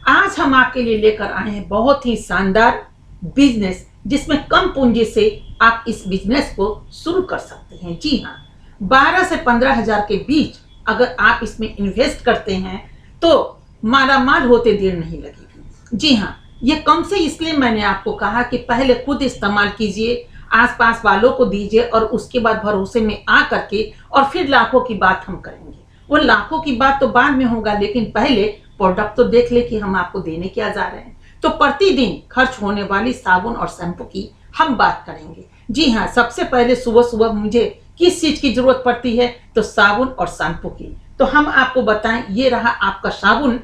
आज हम आपके लिए लेकर आए हैं बहुत ही शानदार बिजनेस, जिसमें कम पूंजी से आप इस बिजनेस को शुरू कर सकते हैं। जी हाँ, 12 से 15 हजार के बीच अगर आप इसमें इन्वेस्ट करते हैं तो मालामाल होते देर नहीं लगेगी। जी हाँ, ये कम से इसलिए मैंने आपको कहा कि पहले खुद इस्तेमाल कीजिए, आसपास वालों को दीजिए और उसके बाद भरोसे में आ करके और फिर लाखों की बात हम करेंगे। वो लाखों की बात तो बाद में होगा, लेकिन पहले प्रोडक्ट तो देख ले कि हम आपको देने क्या जा रहे हैं। तो प्रतिदिन खर्च होने वाली साबुन और शैम्पू की हम बात करेंगे। जी हाँ, सबसे पहले सुबह सुबह मुझे किस चीज की जरूरत पड़ती है, तो साबुन और शैम्पू की। तो हम आपको बताएं, ये रहा आपका साबुन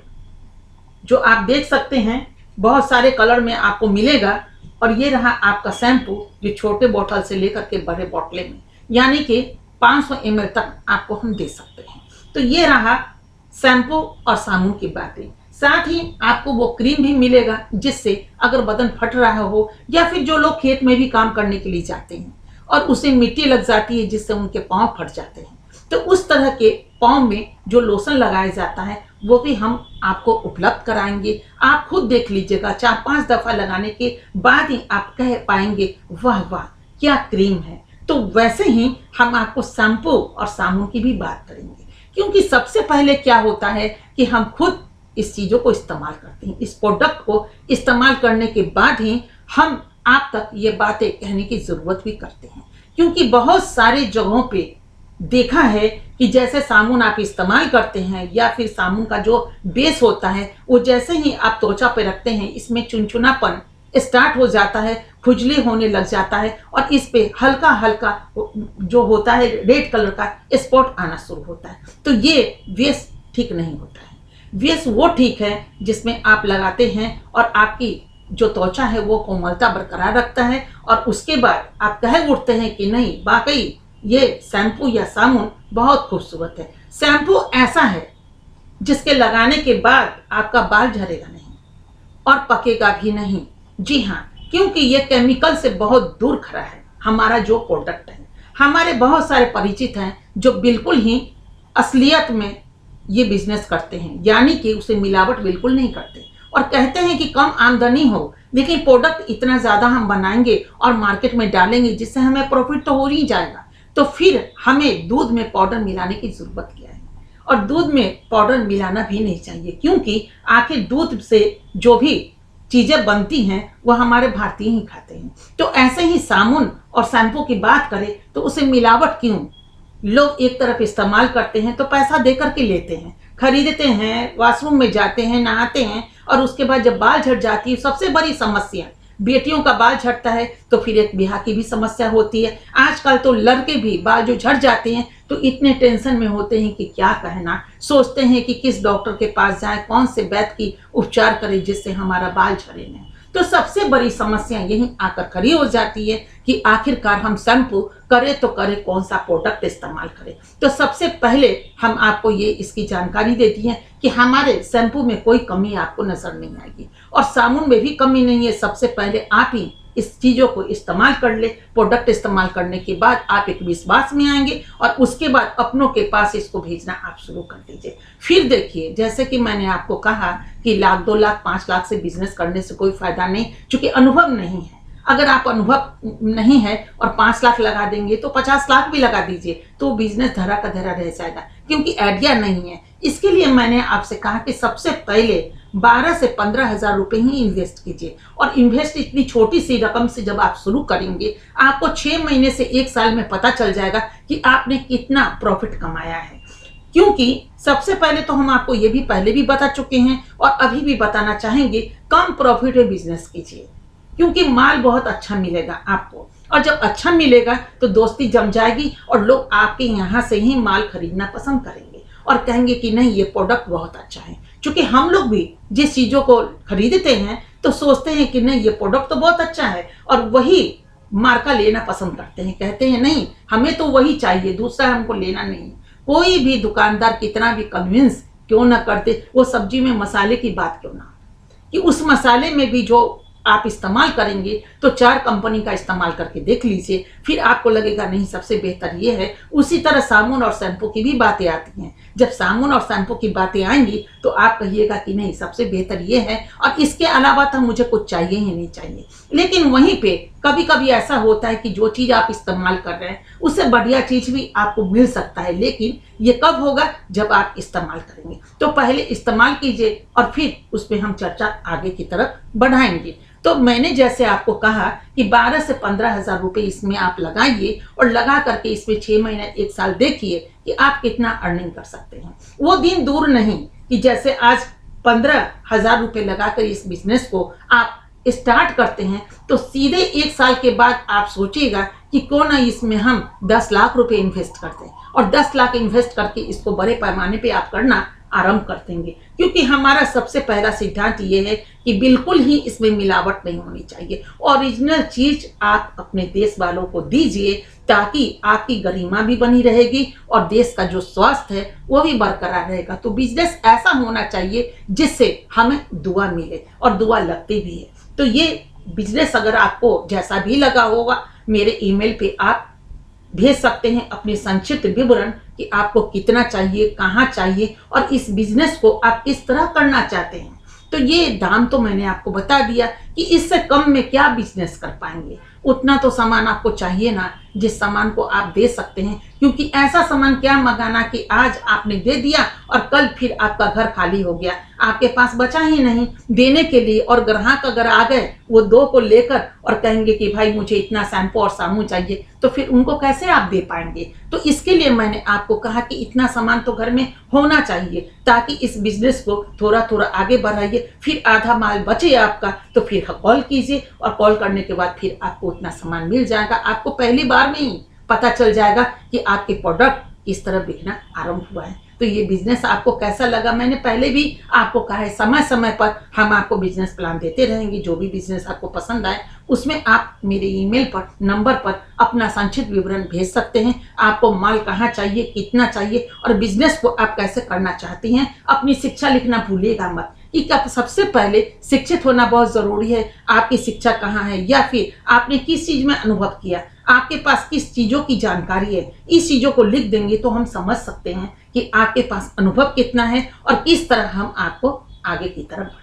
जो आप देख सकते हैं, बहुत सारे कलर में आपको मिलेगा, और ये रहा आपका शैम्पू जो छोटे बोतल से लेकर के बड़े बोतले में, यानी कि 500 ml तक आपको हम दे सकते हैं। तो ये रहा शैम्पू और साबुन की बातें। साथ ही आपको वो क्रीम भी मिलेगा, जिससे अगर बदन फट रहा हो या फिर जो लोग खेत में भी काम करने के लिए जाते हैं और उसे मिट्टी लग जाती है जिससे उनके पाँव फट जाते हैं, तो उस तरह के पाँव में जो लोशन लगाया जाता है वो भी हम आपको उपलब्ध कराएंगे। आप खुद देख लीजिएगा, 4-5 दफा लगाने के बाद ही आप कह पाएंगे वाह वाह क्या क्रीम है। तो वैसे ही हम आपको शैम्पू और साबुन की भी बात करेंगे, क्योंकि सबसे पहले क्या होता है कि हम खुद इस चीज़ों को इस्तेमाल करते हैं। इस प्रोडक्ट को इस्तेमाल करने के बाद ही हम आप तक ये बातें कहने की ज़रूरत भी करते हैं, क्योंकि बहुत सारे जगहों पे देखा है कि जैसे साबुन आप इस्तेमाल करते हैं या फिर साबुन का जो बेस होता है वो जैसे ही आप त्वचा पे रखते हैं, इसमें चुनचुनापन स्टार्ट हो जाता है, खुजली होने लग जाता है और इस पे हल्का हल्का जो होता है रेड कलर का स्पॉट आना शुरू होता है। तो ये बेस ठीक नहीं होता है। बेस वो ठीक है जिसमें आप लगाते हैं और आपकी जो त्वचा है वो कोमलता बरकरार रखता है, और उसके बाद आप कह उठते हैं कि नहीं वाकई ये शैम्पू या साबुन बहुत खूबसूरत है। शैम्पू ऐसा है जिसके लगाने के बाद आपका बाल झड़ेगा नहीं और पकेगा भी नहीं। जी हाँ, क्योंकि ये केमिकल से बहुत दूर खड़ा है। हमारा जो प्रोडक्ट है, हमारे बहुत सारे परिचित हैं जो बिल्कुल ही असलियत में ये बिजनेस करते हैं, यानी कि उसे मिलावट बिल्कुल नहीं करते और कहते हैं कि कम आमदनी हो, लेकिन प्रोडक्ट इतना ज़्यादा हम बनाएंगे और मार्केट में डालेंगे जिससे हमें प्रॉफिट तो हो ही जाएगा। तो फिर हमें दूध में पाउडर मिलाने की ज़रूरत क्या है, और दूध में पाउडर मिलाना भी नहीं चाहिए, क्योंकि आखिर दूध से जो भी चीज़ें बनती हैं वह हमारे भारतीय ही खाते हैं। तो ऐसे ही साबुन और शैम्पू की बात करें तो उसे मिलावट क्यों? लोग एक तरफ इस्तेमाल करते हैं तो पैसा दे करके लेते हैं, खरीदते हैं, वॉशरूम में जाते हैं, नहाते हैं, और उसके बाद जब बाल झड़ जाती है, सबसे बड़ी समस्या बेटियों का बाल झड़ता है तो फिर एक ब्याह की भी समस्या होती है। आजकल तो लड़के भी बाल जो झड़ जाते हैं तो इतने टेंशन में होते हैं कि क्या कहना, सोचते हैं कि किस डॉक्टर के पास जाएं, कौन से वैद्य की उपचार करें जिससे हमारा बाल झड़े नहीं। तो सबसे बड़ी समस्या यही आकर खड़ी हो जाती है कि आखिरकार हम शैम्पू करें तो करें कौन सा प्रोडक्ट इस्तेमाल करें। तो सबसे पहले हम आपको ये इसकी जानकारी देती हैं कि हमारे शैम्पू में कोई कमी आपको नजर नहीं आएगी और साबुन में भी कमी नहीं है। सबसे पहले आप ही इस चीज़ों को इस्तेमाल कर ले। प्रोडक्ट इस्तेमाल करने के बाद आप एक विश्वास में आएंगे और उसके बाद अपनों के पास इसको भेजना आप शुरू कर दीजिए। फिर देखिए, जैसे कि मैंने आपको कहा कि 1 लाख 2 लाख 5 लाख से बिजनेस करने से कोई फायदा नहीं, क्योंकि अनुभव नहीं है। अगर आप अनुभव नहीं है और 5 लाख लगा देंगे तो 50 लाख भी लगा दीजिए तो बिजनेस धरा का धरा रह जाएगा, क्योंकि आइडिया नहीं है। इसके लिए मैंने आपसे कहा कि सबसे पहले 12 से 15 हजार रुपए ही इन्वेस्ट कीजिए, और इन्वेस्ट इतनी छोटी सी रकम से जब आप शुरू करेंगे आपको 6 महीने से 1 साल में पता चल जाएगा कि आपने कितना प्रॉफिट कमाया है। क्योंकि सबसे पहले तो हम आपको ये भी पहले भी बता चुके हैं और अभी भी बताना चाहेंगे, कम प्रॉफिट में बिजनेस कीजिए, क्योंकि माल बहुत अच्छा मिलेगा आपको, और जब अच्छा मिलेगा तो दोस्ती जम जाएगी और लोग आपके यहाँ से ही माल खरीदना पसंद करेंगे और कहेंगे कि नहीं ये प्रोडक्ट बहुत अच्छा है। क्योंकि हम लोग भी जिस चीज़ों को खरीदते हैं तो सोचते हैं कि नहीं ये प्रोडक्ट तो बहुत अच्छा है, और वही मार्का लेना पसंद करते हैं, कहते हैं नहीं हमें तो वही चाहिए, दूसरा हमको लेना नहीं। कोई भी दुकानदार कितना भी कन्विंस क्यों ना करते, वो सब्जी में मसाले की बात क्यों ना, कि उस मसाले में भी जो आप इस्तेमाल करेंगे तो 4 कंपनी का इस्तेमाल करके देख लीजिए, फिर आपको लगेगा नहीं सबसे बेहतर ये है। उसी तरह साबुन और शैम्पू की भी बातें आती हैं। जब साबुन और शैम्पू की बातें आएंगी तो आप कहिएगा कि नहीं, सबसे बेहतर ये है और इसके अलावा तो मुझे कुछ चाहिए ही नहीं चाहिए। लेकिन वहीं पे कभी कभी ऐसा होता है कि जो चीज आप इस्तेमाल कर रहे हैं उससे बढ़िया चीज भी आपको मिल सकता है, लेकिन ये कब होगा, जब आप इस्तेमाल करेंगे। तो पहले इस्तेमाल कीजिए और फिर उस पर हम चर्चा आगे की तरफ बढ़ाएंगे। तो मैंने जैसे आपको कहा कि 12 से 15,000 रुपए इसमें आप लगाइए और लगा करके इसमें 6 महीने 1 साल देखिए कि आप कितना अर्निंग कर सकते हैं। वो दिन दूर नहीं कि जैसे आज 15,000 रुपए लगाकर इस बिजनेस को आप स्टार्ट करते हैं तो सीधे 1 साल के बाद आप सोचिएगा कि क्यों ना इसमें हम 10 लाख रुपए इन्वेस्ट करते हैं और 10 लाख इन्वेस्ट करके इसको बड़े पैमाने पे आप करना आरंभ कर देंगे। क्योंकि हमारा सबसे पहला सिद्धांत ये है कि बिल्कुल ही इसमें मिलावट नहीं होनी चाहिए। ओरिजिनल चीज आप अपने देश वालों को दीजिए ताकि आपकी गरिमा भी बनी रहेगी और देश का जो स्वास्थ्य है वो भी बरकरार रहेगा। तो बिजनेस ऐसा होना चाहिए जिससे हमें दुआ मिले और दुआ लगती भी है। तो ये बिजनेस अगर आपको जैसा भी लगा होगा, मेरे ईमेल पे आप भेज सकते हैं अपने संक्षिप्त विवरण कि आपको कितना चाहिए, कहाँ चाहिए और इस बिजनेस को आप किस तरह करना चाहते हैं। तो ये दाम तो मैंने आपको बता दिया कि इससे कम में क्या बिजनेस कर पाएंगे। उतना तो सामान आपको चाहिए ना जिस सामान को आप दे सकते हैं, क्योंकि ऐसा सामान क्या मंगाना कि आज आपने दे दिया और कल फिर आपका घर खाली हो गया, आपके पास बचा ही नहीं देने के लिए। और ग्राहक अगर आ गए वो 2 को लेकर और कहेंगे कि भाई मुझे इतना शैम्पू और साबुन चाहिए, तो फिर उनको कैसे आप दे पाएंगे। तो इसके लिए मैंने आपको कहा कि इतना सामान तो घर में होना चाहिए ताकि इस बिजनेस को थोड़ा थोड़ा आगे बढ़ाइए। फिर आधा माल बचे आपका तो फिर कॉल कीजिए और कॉल करने के बाद फिर आपको उतना सामान मिल जाएगा। आपको पहली बार में ही पता चल जाएगा कि आपके प्रोडक्ट किस तरह बिकना आरंभ हुआ है। तो ये बिजनेस आपको कैसा लगा, मैंने पहले भी आपको कहा है समय समय पर हम आपको बिजनेस प्लान देते रहेंगे। जो भी बिजनेस आपको पसंद आए उसमें आप मेरे ईमेल पर नंबर पर अपना संक्षिप्त विवरण भेज सकते हैं। आपको माल कहाँ चाहिए, कितना चाहिए और बिजनेस को आप कैसे करना चाहती हैं। अपनी शिक्षा लिखना भूलिएगा मत कि सबसे पहले शिक्षित होना बहुत जरूरी है। आपकी शिक्षा कहाँ है या फिर आपने किस चीज में अनुभव किया, आपके पास किस चीजों की जानकारी है, इस चीजों को लिख देंगे तो हम समझ सकते हैं कि आपके पास अनुभव कितना है और किस तरह हम आपको आगे की तरफ